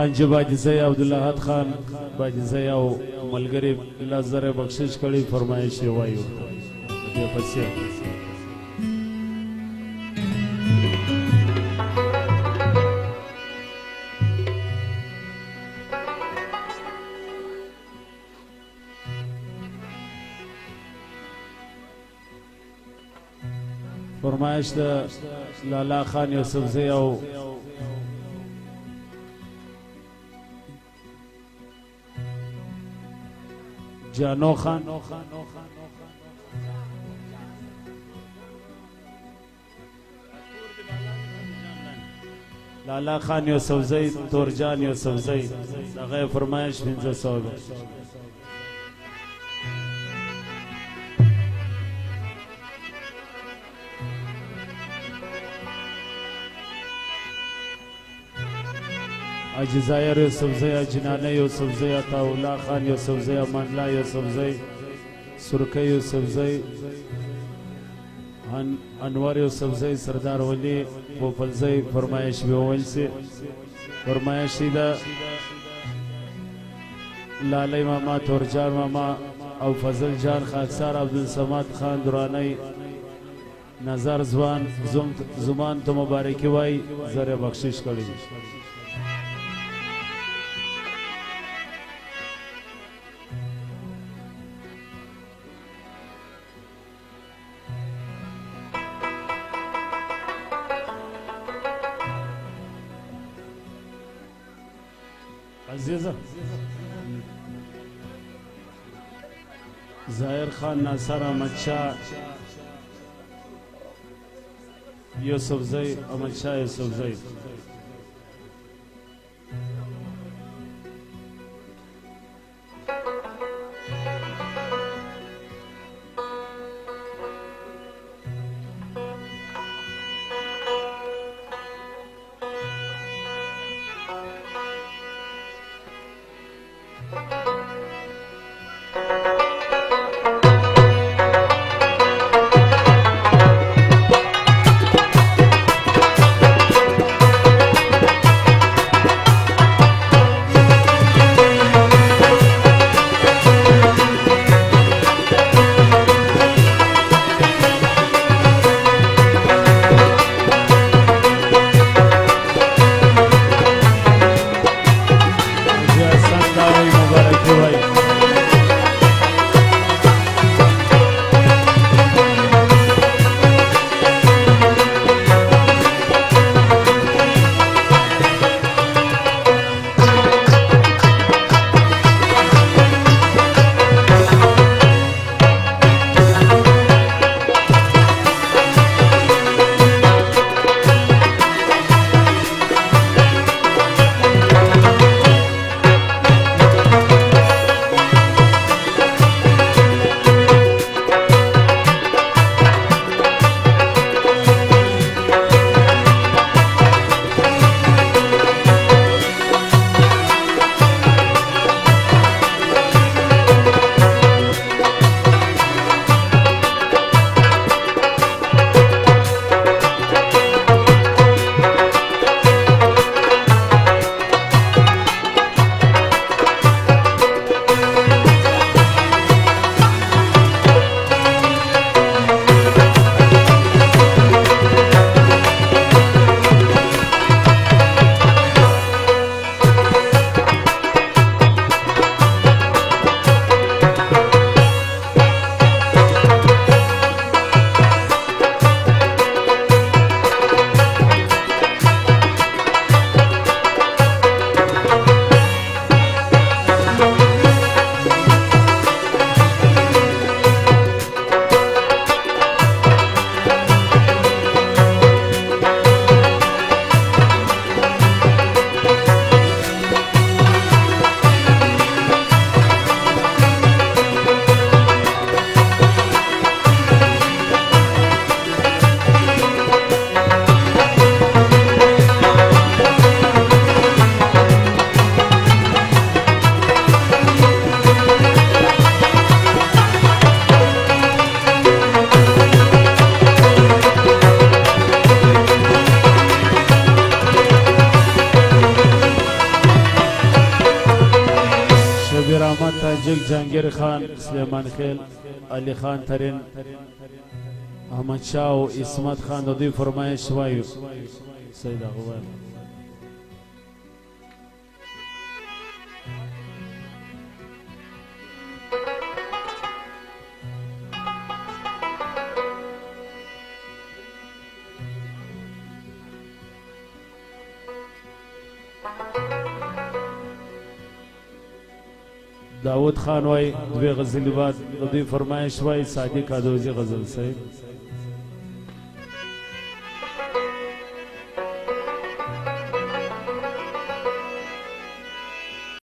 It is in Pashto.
خانجی باجزی عبداللہت خان باجزی او ملگری لازر بخشش کړي فرمایش یې وایو دې پسې فرمایش د لالا خان یوسفزی او جانو خان لالا خان یوسفزی تورجان یوسفزی دغه فرمایش 1500 اجزایر یوسفزی جنانه یوسفزی عطاالله خان یوسفزی امانالله یوسفزی سرکه یوسفزی انور یوسفزی سردار ولی پوپلزی فرمایش بیوول سی فرمایشی دا لالی ماما تورجان ماما او فضل جان خاکسار عبدالصمد خان درانی نظر زمان تو مبارکی وای زر بخشش کړي عزیزه ظاهر خان ناصر احمد شاه یوسفزی احمد شاه یوسفزی تاجک جهانگیر خان سلیمان خیل علی خان ترین احمد شاه او اسمت خان د دوی فرمایش وایو سید اغوال داود خان وای دوی غزلی بعد دوی فرمایش وای صادق ادوزی غزل صاحب